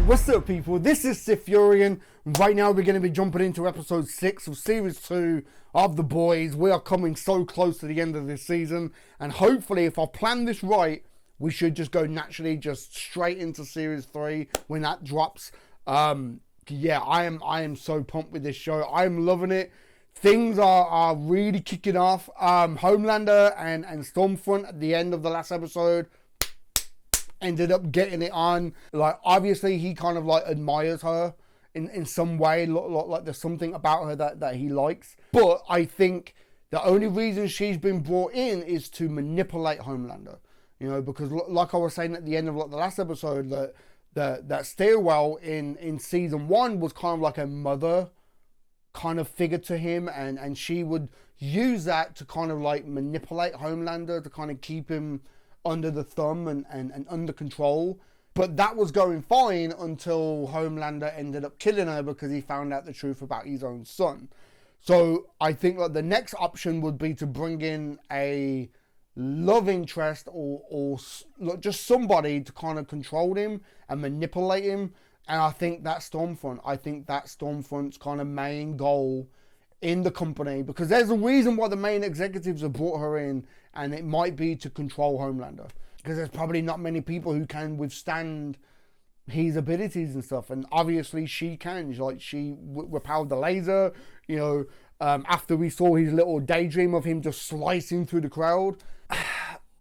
What's up, people? This is SiTHFuRioN. Right now we're going to be jumping into episode 6 of series 2 of The Boys. We are coming so close to the end of this season, and hopefully if I plan this right, we should just go naturally just straight into series 3 when that drops. Yeah, I am so pumped with this show. I am loving it. Things are really kicking off. Homelander and Stormfront at the end of the last episode ended up getting it on. Like, obviously he kind of like admires her in some way, like there's something about her that he likes, but I think the only reason she's been brought in is to manipulate Homelander, you know, because like I was saying at the end of like the last episode, that Stairwell in season 1 was kind of like a mother kind of figure to him, and she would use that to kind of like manipulate Homelander to kind of keep him under the thumb and under control. But that was going fine until Homelander ended up killing her because he found out the truth about his own son. So I think that the next option would be to bring in a love interest or just somebody to kind of control him and manipulate him. And I think that's Stormfront. I think that's Stormfront's kind of main goal in the company, because there's a reason why the main executives have brought her in, and it might be to control Homelander, because there's probably not many people who can withstand his abilities and stuff, and obviously she can. She repelled the laser, you know, after we saw his little daydream of him just slicing through the crowd.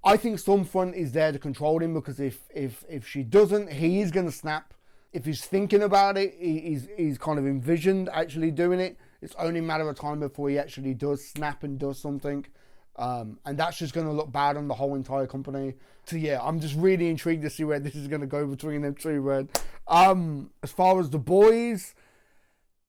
I think Stormfront is there to control him, because if she doesn't, he is going to snap. If he's thinking about it, he's kind of envisioned actually doing it. It's only a matter of time before he actually does snap and does something. And that's just going to look bad on the whole entire company. So yeah, I'm just really intrigued to see where this is going to go between them two, man. As far as The Boys,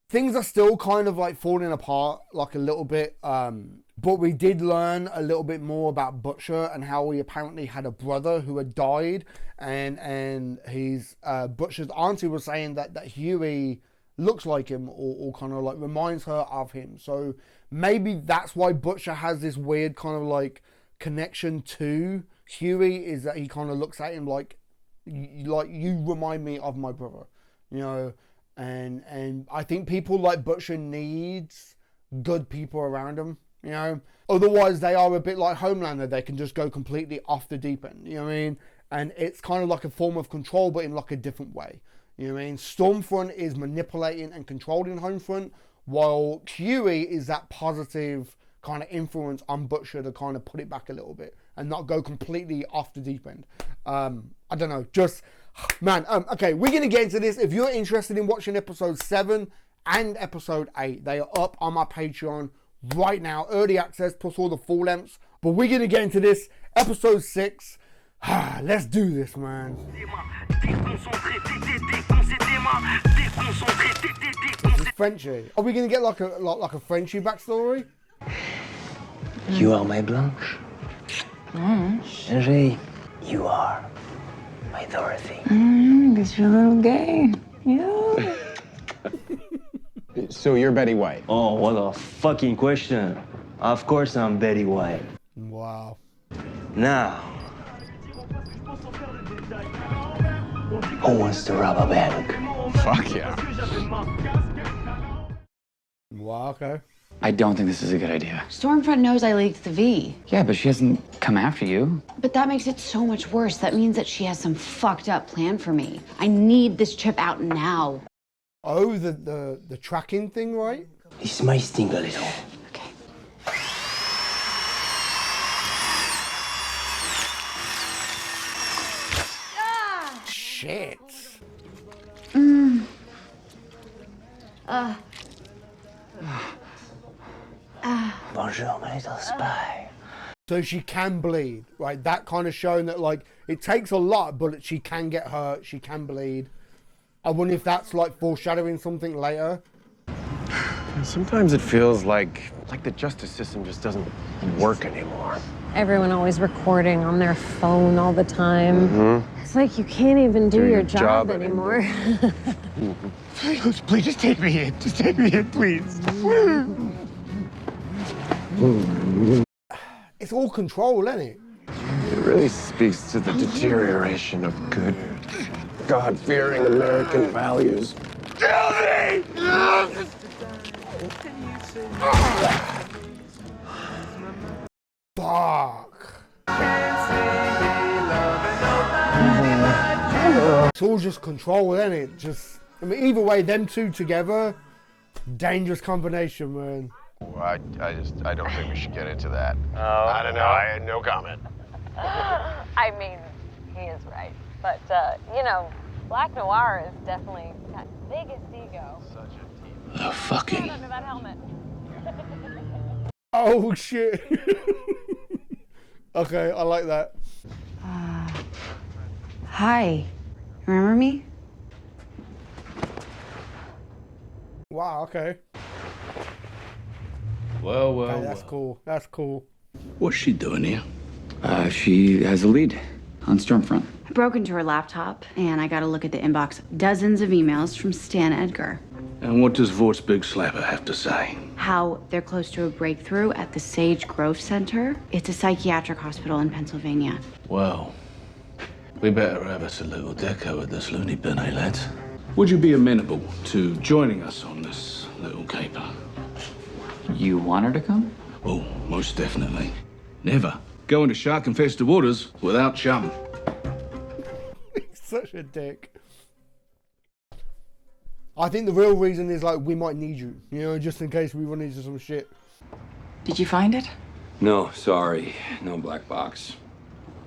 things are still kind of like falling apart like a little bit. But we did learn a little bit more about Butcher and how he apparently had a brother who had died. And his Butcher's auntie was saying that Huey looks like him or kind of like reminds her of him. So maybe that's why Butcher has this weird kind of like connection to Huey, is that he kind of looks at him like you remind me of my brother, you know. And I think people like Butcher needs good people around him, you know. Otherwise they are a bit like Homelander. They can just go completely off the deep end, you know what I mean? And it's kind of like a form of control, but in like a different way. You know what I mean? Stormfront is manipulating and controlling Homefront, while Huey is that positive kind of influence on Butcher to kind of put it back a little bit and not go completely off the deep end. I don't know, just, man, okay, we're going to get into this. If you're interested in watching episode 7 and episode 8, they are up on my Patreon right now, early access plus all the full lengths. But we're going to get into this, episode 6. Let's do this, man. This is Frenchie. Are we gonna get like a Frenchie backstory? You are my Blanche. Chérie, you are my Dorothy. Guess you're a little gay. Yeah. So you're Betty White? Oh, what a fucking question. Of course I'm Betty White. Wow. Now, who wants to rob a bank? Fuck yeah. Wow, okay. I don't think this is a good idea. Stormfront knows I leaked the V. Yeah, but she hasn't come after you. But that makes it so much worse. That means that she has some fucked up plan for me. I need this chip out now. Oh, the tracking thing, right? This might sting a little. Okay. Shit. Bonjour, my little spy. So she can bleed, right? That kind of showing that, like, it takes a lot, but she can get hurt, she can bleed. I wonder if that's like foreshadowing something later. Sometimes it feels like the justice system just doesn't work anymore. Everyone always recording on their phone all the time. It's like you can't even do your job anymore. Please, just take me in. Just take me in, please. It's all control, isn't it? It really speaks to the deterioration of good God-fearing American values. Kill me! Fuck. It's all just control, isn't it? Just, I mean, either way, them two together, dangerous combination, man. Well, I don't think we should get into that. I don't know. I had no comment. I mean, he is right. But, you know, Black Noir is definitely got biggest ego. The fucking. Under that helmet. Oh, shit. Okay, I like that. Hi. Remember me? Wow, okay. Well, Okay, that's cool. That's cool. What's she doing here? She has a lead on Stormfront. I broke into her laptop and I got a look at the inbox. Dozens of emails from Stan Edgar. And what does Vort's big slapper have to say? How they're close to a breakthrough at the Sage Grove Center. It's a psychiatric hospital in Pennsylvania. Well, we better have us a little deco at this loony bin, eh, lads? Would you be amenable to joining us on this little caper? You want her to come? Oh, most definitely. Never go into shark-infested waters without chum. He's such a dick. I think the real reason is like we might need you, you know, just in case we run into some shit. Did you find it? No, sorry. No black box.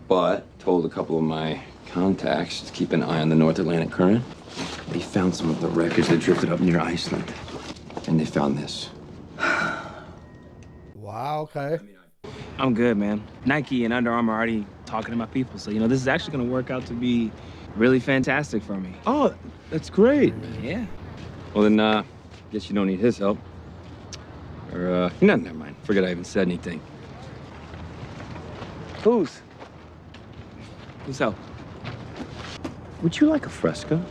But told a couple of my contacts to keep an eye on the North Atlantic current. They found some of the wreckage that drifted up near Iceland. And they found this. Wow, okay. I'm good, man. Nike and Under Armour are already talking to my people, so, you know, this is actually going to work out to be really fantastic for me. Oh, that's great. Yeah. Well, then, guess you don't need his help. Or, no, never mind. Forget I even said anything. Whose help? Would you like a fresco?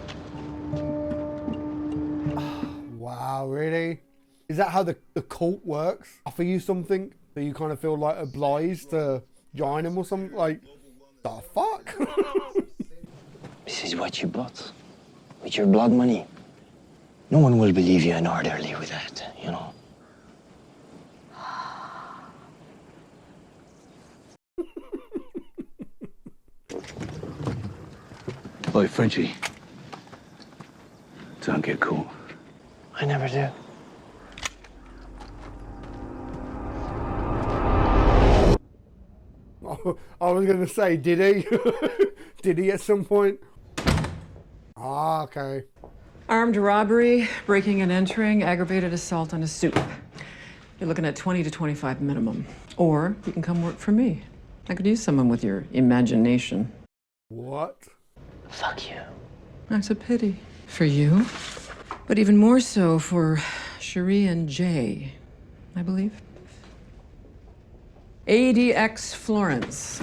Wow, really? Is that how the cult works? Offer you something that you kind of feel like obliged to join them or something? Like, the fuck? This is what you bought. With your blood money. No one will believe you an orderly with that, you know. Oi, Frenchie. Don't get caught. I never do. I was going to say, did he? Did he at some point? Ah, okay. Armed robbery, breaking and entering, aggravated assault on a soup. You're looking at 20 to 25 minimum. Or you can come work for me. I could use someone with your imagination. What? Fuck you. That's a pity. For you. But even more so for Cherie and Jay, I believe. ADX Florence.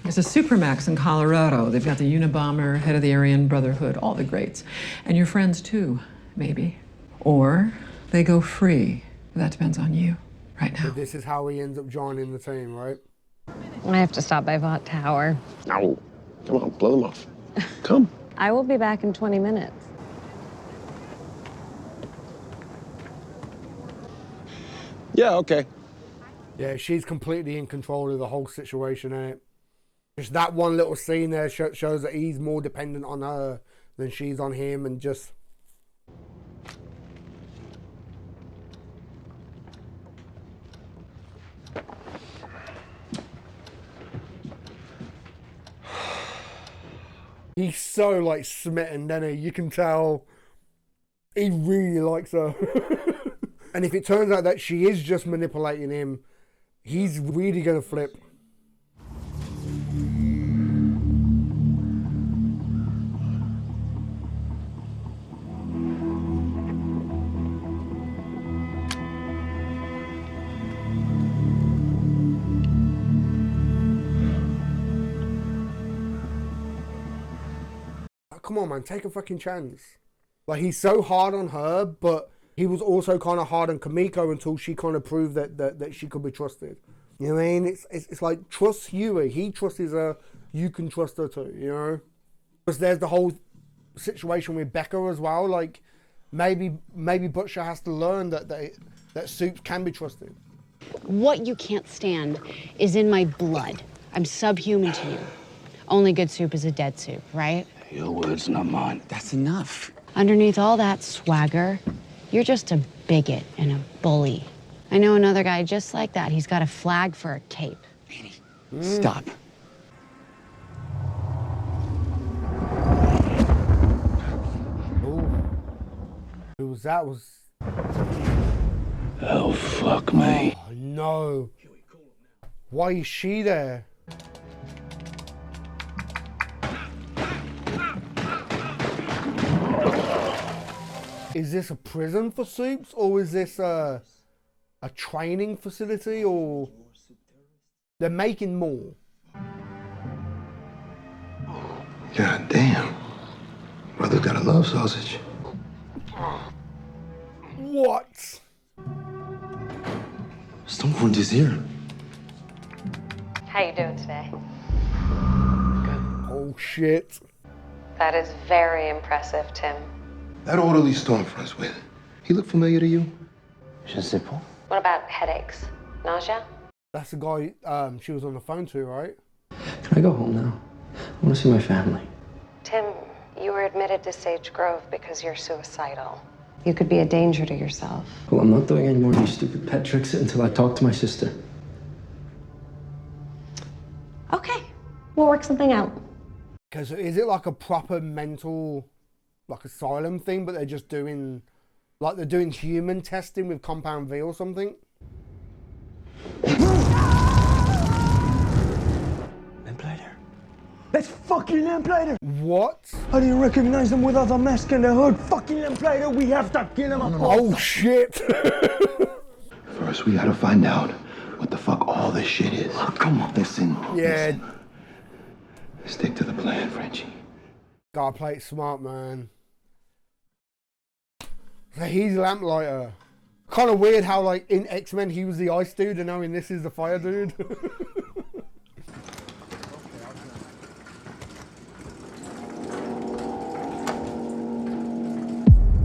It's a supermax in Colorado. They've got the Unabomber, head of the Aryan Brotherhood, all the greats. And your friends too, maybe. Or they go free. That depends on you right now. So this is how he ends up joining the team, right? I have to stop by Vought Tower. No. Come on, blow them off. Come. I will be back in 20 minutes. Yeah, okay. Yeah, she's completely in control of the whole situation, ain't it? Just that one little scene there shows that he's more dependent on her than she's on him, and just... He's so, like, smitten, doesn't he? You can tell he really likes her. And if it turns out that she is just manipulating him, he's really going to flip. Come on, man, take a fucking chance. Like, he's so hard on her, but he was also kind of hard on Kamiko until she kind of proved that she could be trusted. You know what I mean? It's like, trust Huey. He trusts her. You can trust her too, you know? Because there's the whole situation with Becca as well. Like, maybe Butcher has to learn that Soups can be trusted. What you can't stand is in my blood. I'm subhuman to you. Only good soup is a dead soup, right? Your words, not mine. That's enough. Underneath all that swagger, you're just a bigot and a bully. I know another guy just like that. He's got a flag for a cape. Annie, stop. Who was that? Oh, fuck me. Oh, no. Why is she there? Is this a prison for Soups, or is this a training facility, or they're making more? God damn. Brother's got a love sausage. What? Stormfront is here. How you doing today? Oh, shit. That is very impressive, Tim. That orderly Stormfront's with, he look familiar to you? Je sais pas. What about headaches? Nausea? That's the guy she was on the phone to, right? Can I go home now? I want to see my family. Tim, you were admitted to Sage Grove because you're suicidal. You could be a danger to yourself. Well, I'm not doing any more of these stupid pet tricks until I talk to my sister. Okay, we'll work something out. Because is it like a proper mental, like asylum thing, but they're just doing, like they're doing human testing with Compound V or something? Lamplighter. That's fucking Lamplighter! What? I didn't recognize them without the mask and the hood. Fucking Lamplighter, we have to kill him. Oh shit! First, we gotta find out what the fuck all this shit is. Oh, come on. Listen. Yeah. Listen. Stick to the plan, Frenchie. Gotta play it smart, man. So he's Lamplighter. Kind of weird how, like, in X-Men he was the ice dude and now in this is the fire dude.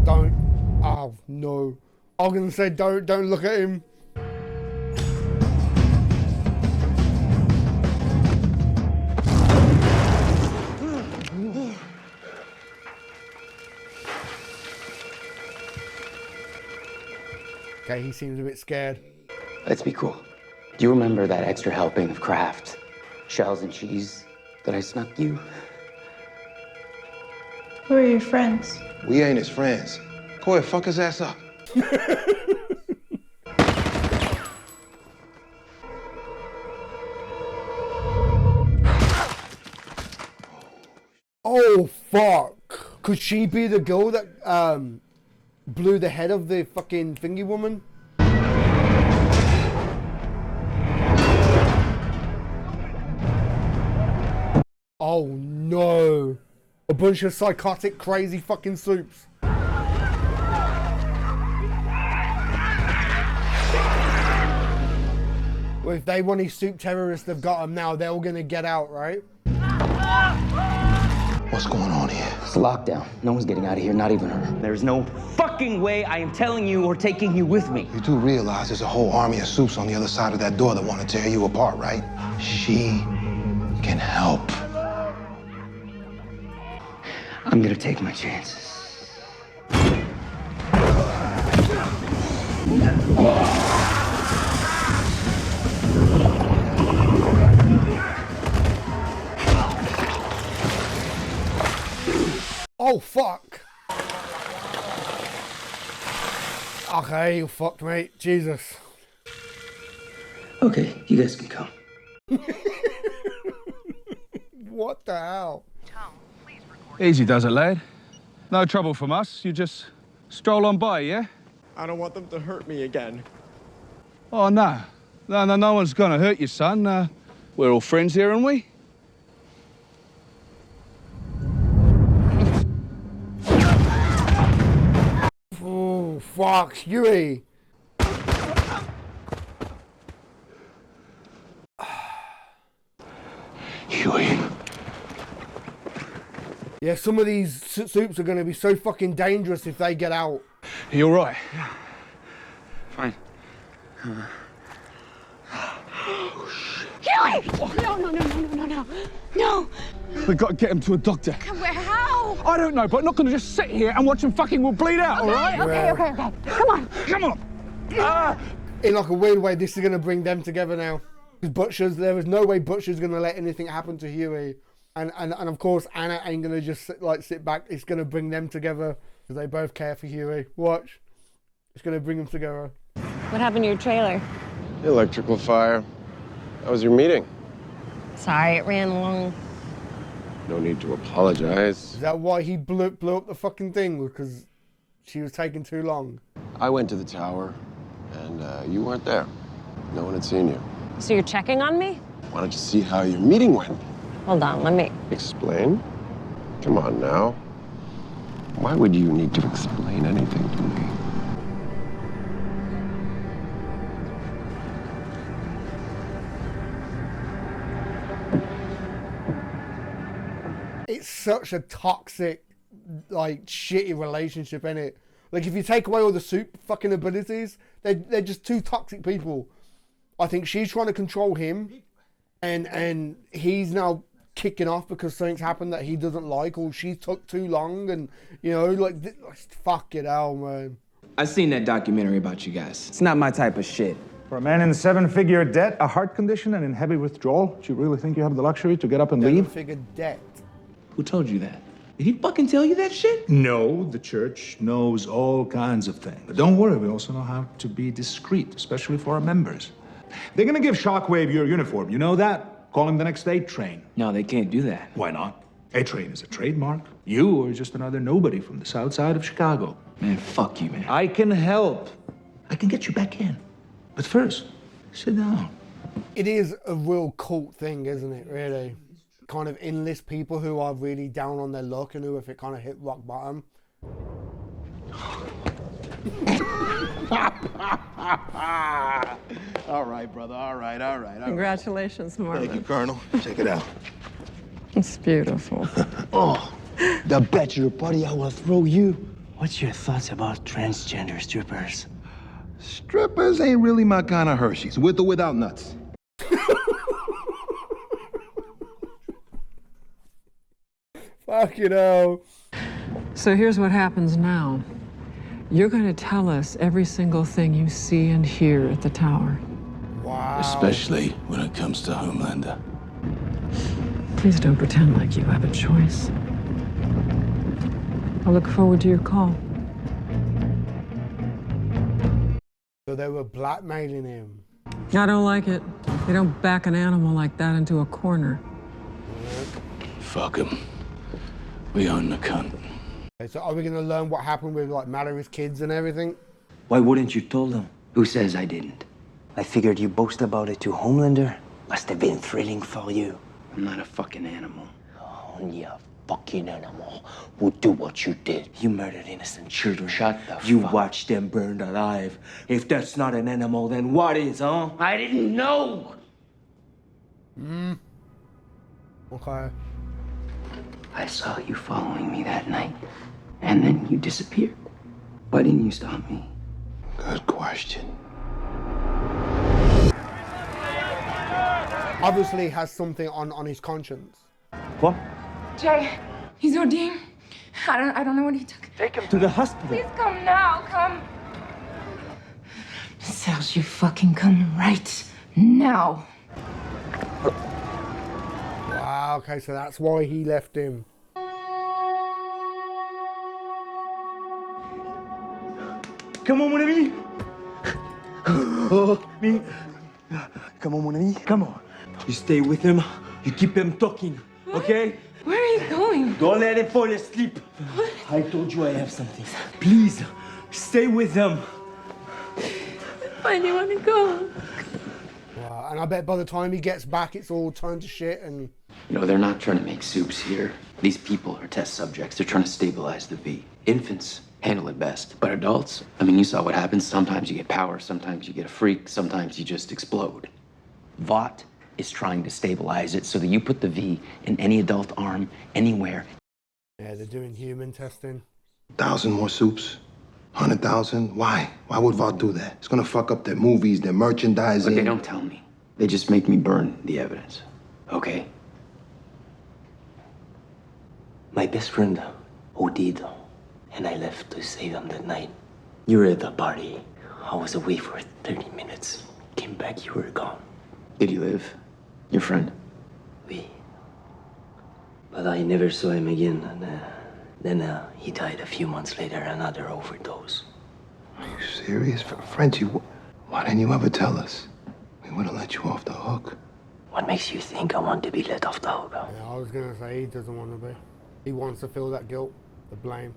Don't. Oh, no. I was gonna say don't look at him. Okay, he seems a bit scared. Let's be cool. Do you remember that extra helping of Kraft, shells and cheese that I snuck you? Who are your friends? We ain't his friends. Go ahead, fuck his ass up. Oh, fuck. Could she be the girl that blew the head of the fucking thingy woman? Oh, no. A bunch of psychotic, crazy fucking Soups. Well, if they want these Soup terrorists, they've got them now. They're all gonna get out, right? What's going on here? It's a lockdown. No one's getting out of here, not even her. There's no fucking way I am telling you or taking you with me. You do realize there's a whole army of Soups on the other side of that door that want to tear you apart, right? She can help. I'm gonna take my chances. Oh, fuck. Okay, you fucked, mate. Jesus. Okay, you guys can come. What the hell? Easy does it, lad. No trouble from us. You just stroll on by, yeah? I don't want them to hurt me again. Oh, no. No one's gonna hurt you, son. We're all friends here, aren't we? Oh, fuck. Huey. Huey. Yeah, some of these soups are going to be so fucking dangerous if they get out. You all right? Yeah. Fine. Huey! No. No. We've got to get him to a doctor. Where? How? I don't know, but I'm not going to just sit here and watch him fucking will bleed out, all right? Okay. Come on. Come on. In like a weird way, this is going to bring them together now. Because Butcher's, there is no way Butcher's going to let anything happen to Huey. And of course, Anna ain't going to just sit back. It's going to bring them together. Because they both care for Huey. Watch. It's going to bring them together. What happened to your trailer? Electrical fire. How was your meeting? Sorry, it ran long. No need to apologize. Is that why he blew up the fucking thing? Because she was taking too long? I went to the tower, and you weren't there. No one had seen you. So you're checking on me? Why don't you see how your meeting went? Hold on, let me... Explain? Come on now. Why would you need to explain anything to me? It's such a toxic, like, shitty relationship, innit? Like, if you take away all the soup fucking abilities, they're just two toxic people. I think she's trying to control him, and he's now kicking off because something's happened that he doesn't like, or she took too long, and, you know, like, fuck it out, man. I've seen that documentary about you guys. It's not my type of shit. For a man in 7-figure debt, a heart condition, and in heavy withdrawal, do you really think you have the luxury to get up and leave? 7-figure debt. Who told you that? Did he fucking tell you that shit? No, the church knows all kinds of things. But don't worry, we also know how to be discreet, especially for our members. They're gonna give Shockwave your uniform, you know that? Call him the next A-Train. No, they can't do that. Why not? A-Train is a trademark. You are just another nobody from the south side of Chicago. Man, fuck you, man. I can help. I can get you back in. But first, sit down. It is a real cult thing, isn't it, really? Kind of enlist people who are really down on their luck and who, if it kind of hit rock bottom. All right, brother. All right. Congratulations, Marvin. Thank you, Colonel. Check it out. It's beautiful. Oh, the bachelor party I will throw you. What's your thoughts about transgender strippers? Strippers ain't really my kind of Hershey's, with or without nuts. Fucking hell. So here's what happens now. You're going to tell us every single thing you see and hear at the tower. Wow. Especially when it comes to Homelander. Please don't pretend like you have a choice. I look forward to your call. So they were blackmailing him. I don't like it. They don't back an animal like that into a corner. Fuck him. We own the cunt. Okay, so are we going to learn what happened with, like, Mallory's kids and everything? Why wouldn't you tell them? Who says I didn't? I figured you boast about it to Homelander. Must have been thrilling for you. I'm not a fucking animal. Only a fucking animal would do what you did. You murdered innocent children. Shut the You fuck. watched them burned alive. If that's not an animal, then what is, huh? I didn't know. Okay. I saw you following me that night, and then you disappeared. Why didn't you stop me? Good question. Obviously has something on his conscience. What? Jay, he's ODing. I don't know what he took. Take him to the hospital. Please come now, come. Serge, you fucking come right now. Wow, okay, so that's why he left him. Come on, mon ami. Me. Come on, mon ami. Come on. You stay with him. You keep him talking, okay? Where are you going? Don't let him fall asleep. What? I told you I have something. Please, stay with him. Why do you want to go? Wow, and I bet by the time he gets back, it's all turned to shit and... You know, they're not trying to make soups here. These people are test subjects. They're trying to stabilize the V. Infants handle it best. But adults, I mean, you saw what happens. Sometimes you get power, sometimes you get a freak, sometimes you just explode. Vought is trying to stabilize it so that you put the V in any adult arm, anywhere, Yeah, they're doing human testing. 1,000 more soups. 100,000? Why? Why would Vought do that? It's gonna fuck up their movies, their merchandising. Look, they don't tell me. They just make me burn the evidence. Okay? My best friend, OD'd, and I left to save him that night. You were at the party. I was away for 30 minutes. Came back, you were gone. Did he live? Your friend? Oui. But I never saw him again, and then he died a few months later, another overdose. Are you serious? Frenchie, why didn't you ever tell us? We would have let you off the hook. What makes you think I want to be let off the hook? Yeah, I was gonna say he doesn't want to be. He wants to feel that guilt, the blame.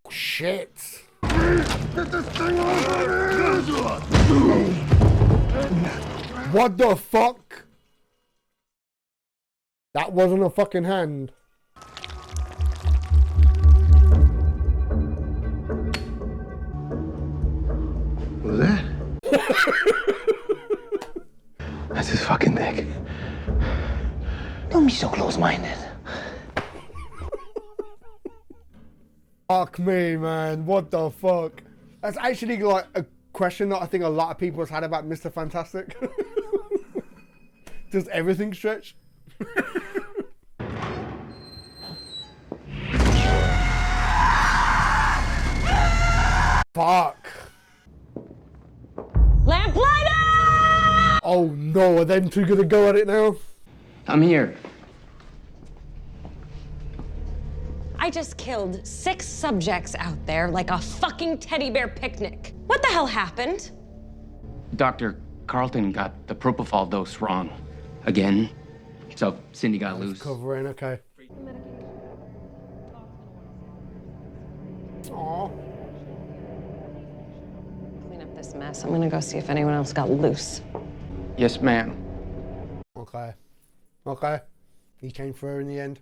Shit! What the fuck? That wasn't a fucking hand. What was that? That's his fucking dick. Don't be so close-minded. Fuck me, man. What the fuck? That's actually like a question that I think a lot of people have had about Mr. Fantastic. Does everything stretch? Fuck. Lamplighter! Oh no, are them two gonna go at it now? I'm here. I just killed 6 subjects out there like a fucking teddy bear picnic. What the hell happened? Dr. Carlton got the propofol dose wrong. Again. So Cindy got loose. Covering, okay. Aww. Clean up this mess. I'm gonna go see if anyone else got loose. Yes, ma'am. Okay. Okay. He came through in the end.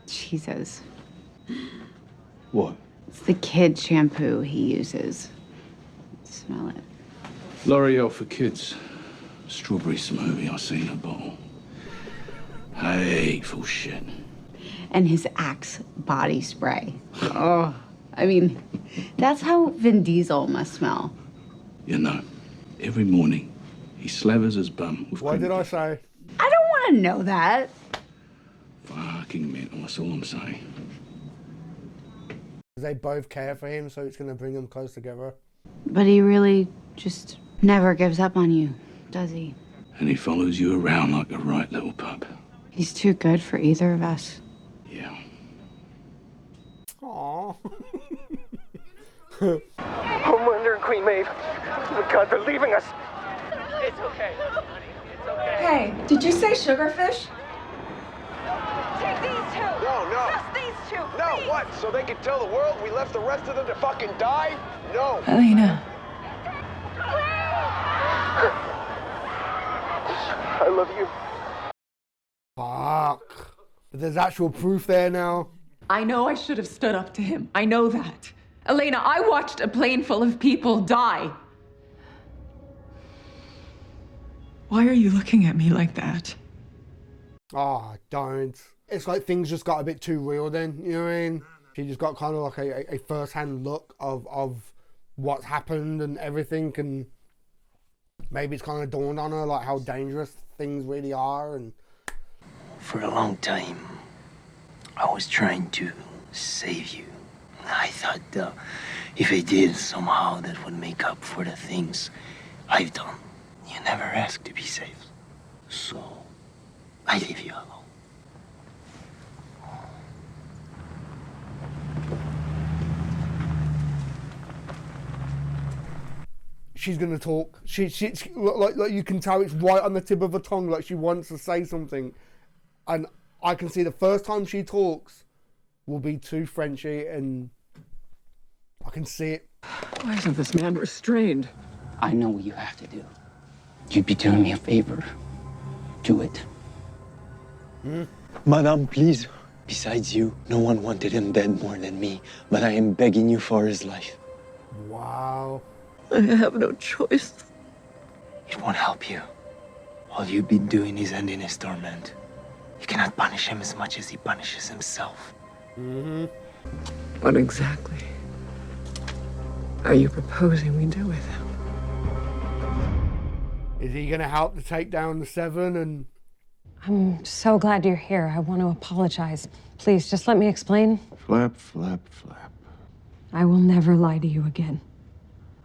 Jesus. What? It's the kid shampoo he uses. Smell it. L'Oreal for kids. Strawberry smoothie, I see in a bottle. Hateful shit. And his Axe body spray. Oh, I mean, that's how Vin Diesel must smell. You know, every morning he slavers his bum with What did I say? I don't want to know that. fucking mental, that's all I'm saying. They both care for him, so it's going to bring them close together. But he really just never gives up on you, does he? And he follows you around like a right little pup. He's too good for either of us. Yeah. Aww. Homelander and Queen Maeve. Oh my God, they're leaving us. It's okay, honey. It's okay. Hey, did you say sugarfish? Take these two. No. Just these two. No, please. what? So they can tell the world we left the rest of them to fucking die? No. Elena. I love you. Fuck. But there's actual proof there now. I know I should have stood up to him. I know that. Elena, I watched a plane full of people die. Why are you looking at me like that? Oh, don't. It's like things just got a bit too real then, you know what I mean? She just got kind of like a first-hand look of what's happened and everything, and maybe it's kind of dawned on her like how dangerous things really are. And for a long time, I was trying to save you. I thought if I did, somehow that would make up for the things I've done. You never asked to be saved, so I leave you alone. she's gonna talk. She like you can tell it's right on the tip of her tongue, like she wants to say something. And I can see the first time she talks will be to Frenchie, and I can see it. Why isn't this man restrained? I know what you have to do. You'd be doing me a favor. Do it. Madame, please. Besides you, no one wanted him dead more than me, but I am begging you for his life. Wow. I have no choice. It won't help you. All you've been doing is ending his torment. You cannot punish him as much as he punishes himself. What exactly are you proposing we do with him? Is he going to help to take down the 7 and... I'm so glad you're here. I want to apologize. Please, just let me explain. Flap, flap, flap. I will never lie to you again.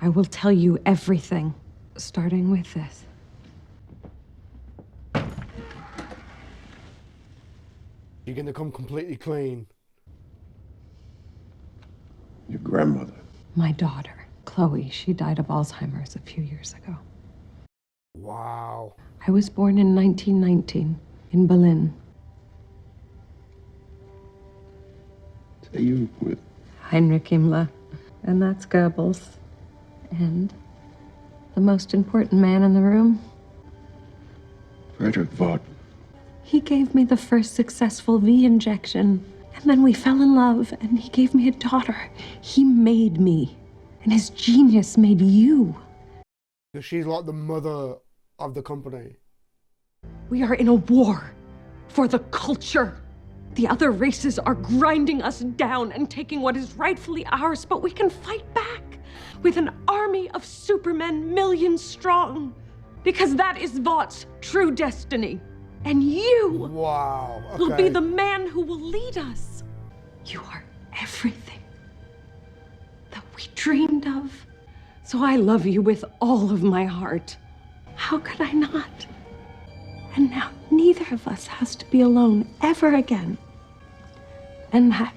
I will tell you everything, starting with this. You're going to come completely clean. Your grandmother. My daughter, Chloe, she died of Alzheimer's a few years ago. Wow. I was born in 1919 in Berlin. Say you with Heinrich Himmler, and that's Goebbels. And the most important man in the room, Frederick Vaught. he gave me the first successful V injection. And then we fell in love, and he gave me a daughter. He made me, and his genius made you. She's like the mother of the company. We are in a war for the culture. The other races are grinding us down and taking what is rightfully ours, but we can fight back with an army of supermen, millions strong, because that is Vaught's true destiny. And you will be the man who will lead us. You are everything that we dreamed of. So I love you with all of my heart. How could I not? And now neither of us has to be alone ever again. And that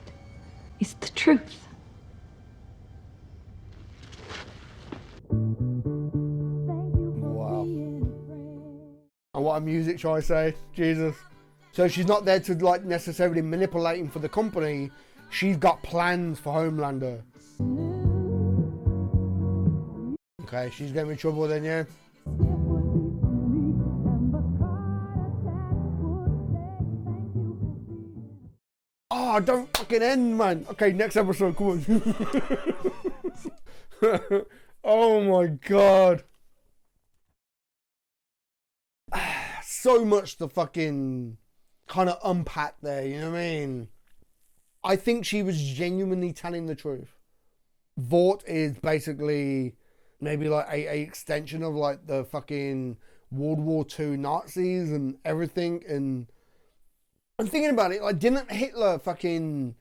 is the truth. Wow. And what a music shall I say? Jesus. So she's not there to like necessarily manipulate him for the company. She's got plans for Homelander. Okay, she's getting in trouble then, yeah? Oh, don't fucking end, man. Okay, next episode, come on. Oh my god. So much to fucking kind of unpack there, you know what I mean? I think she was genuinely telling the truth. Vought is basically maybe like a extension of like the fucking World War II Nazis and everything. And I'm thinking about it, like, didn't Hitler fucking...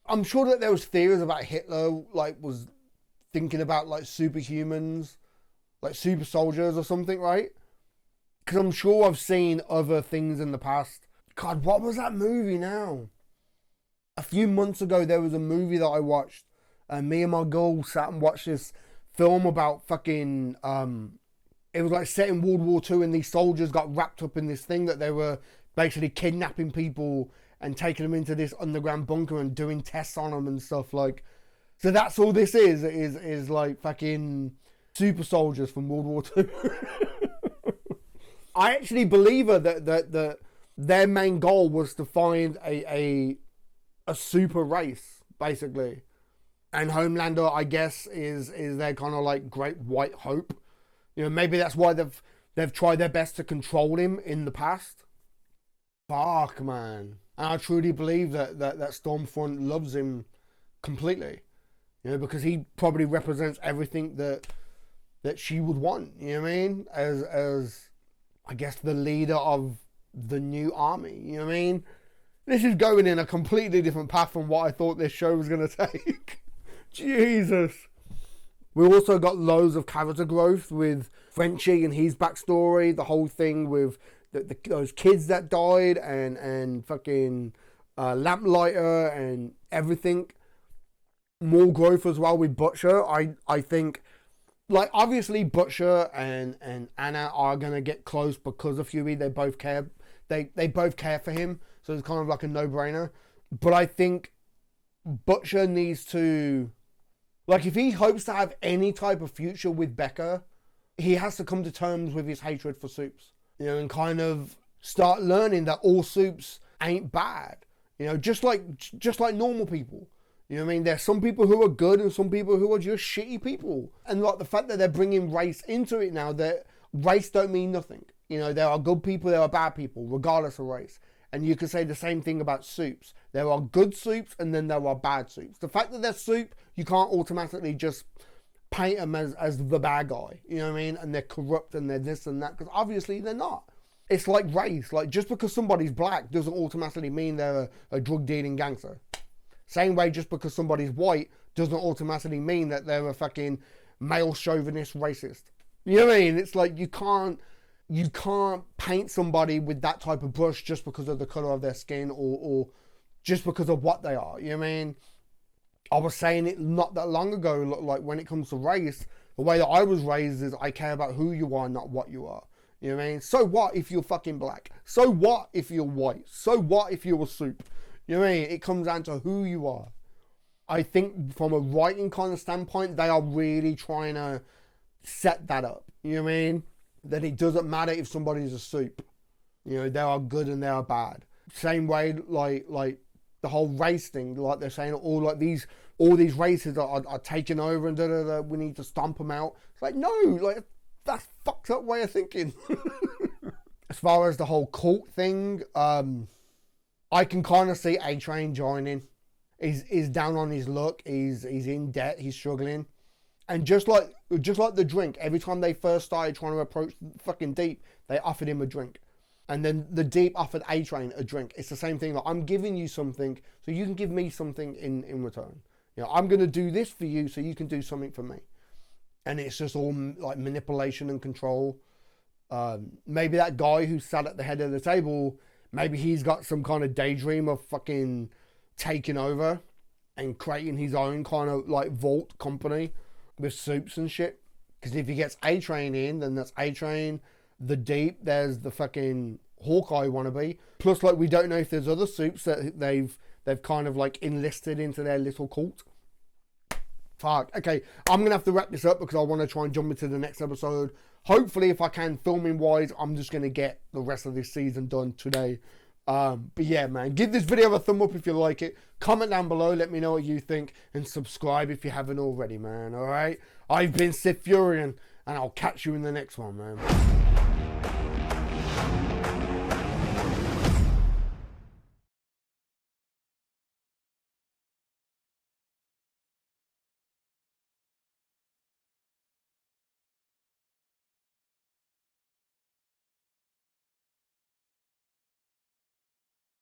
I'm sure that there was theories about Hitler, like, was thinking about like superhumans, like super soldiers or something, right? Because I'm sure I've seen other things in the past. God, what was that movie now? A few months ago, there was a movie that I watched. And me and my girl sat and watched this film about fucking... it was like set in World War II, and these soldiers got wrapped up in this thing that they were basically kidnapping people and taking them into this underground bunker and doing tests on them and stuff. Like, so that's all this is like fucking super soldiers from World War II. I actually believe her that their main goal was to find a super race, basically. And Homelander, I guess, is their kind of like great white hope. You know, maybe that's why they've tried their best to control him in the past. Fuck, man. And I truly believe that Stormfront loves him completely. You know, because he probably represents everything that she would want. You know what I mean? As I guess the leader of the new army. You know what I mean? This is going in a completely different path from what I thought this show was going to take. Jesus. We also got loads of character growth with Frenchie and his backstory. The whole thing with those kids that died and fucking Lamplighter and everything. More growth as well with Butcher. I think, like, obviously Butcher and Anna are going to get close because of Huey. They both care. They both care for him. So it's kind of like a no-brainer. But I think Butcher needs to... Like, if he hopes to have any type of future with Becca, he has to come to terms with his hatred for Supes. You know, and kind of start learning that all Supes ain't bad. You know, just like normal people. You know what I mean? There's some people who are good and some people who are just shitty people. And like the fact that they're bringing race into it now, that race don't mean nothing. You know, there are good people, there are bad people, regardless of race. And you could say the same thing about soups. There are good soups and then there are bad soups. The fact that they're soup, you can't automatically just paint them as the bad guy. You know what I mean? And they're corrupt and they're this and that, because obviously they're not. It's like race. Like, just because somebody's black doesn't automatically mean they're a drug dealing gangster. Same way, just because somebody's white doesn't automatically mean that they're a fucking male chauvinist racist. You know what I mean? It's like you can't paint somebody with that type of brush just because of the color of their skin or just because of what they are. You know what I mean? I was saying it not that long ago, like when it comes to race, the way that I was raised is I care about who you are, not what you are. You know what I mean? So what if you're fucking black? So what if you're white? So what if you're a soup? You know what I mean? It comes down to who you are. I think from a writing kind of standpoint, they are really trying to set that up. You know what I mean? That it doesn't matter if somebody's a soup. You know, they are good and they are bad. Same way, like the whole race thing, like they're saying all these races are taking over and da-da-da, we need to stomp them out. It's like, no, like that's fucked up way of thinking. As far as the whole cult thing, I can kind of see A-Train joining. He's down on his luck. He's in debt. He's struggling. And just like the drink, every time they first started trying to approach fucking Deep, they offered him a drink. And then the Deep offered A-Train a drink. It's the same thing. Like, I'm giving you something so you can give me something in return. You know, I'm going to do this for you so you can do something for me. And it's just all like manipulation and control. Maybe that guy who sat at the head of the table, maybe he's got some kind of daydream of fucking taking over and creating his own kind of like vault company with soups and shit. Because if he gets A-Train in, then that's A-Train, the Deep, there's the fucking Hawkeye wannabe. Plus, like, we don't know if there's other soups that they've kind of like enlisted into their little cult. Fuck. Okay, I'm gonna have to wrap this up because I want to try and jump into the next episode. Hopefully, if I can, filming wise, I'm just gonna get the rest of this season done today. But yeah, man, give this video a thumb up if you like it. Comment down below, let me know what you think, and subscribe if you haven't already, man. All right, I've been SiTHFuRioN, and I'll catch you in the next one, man.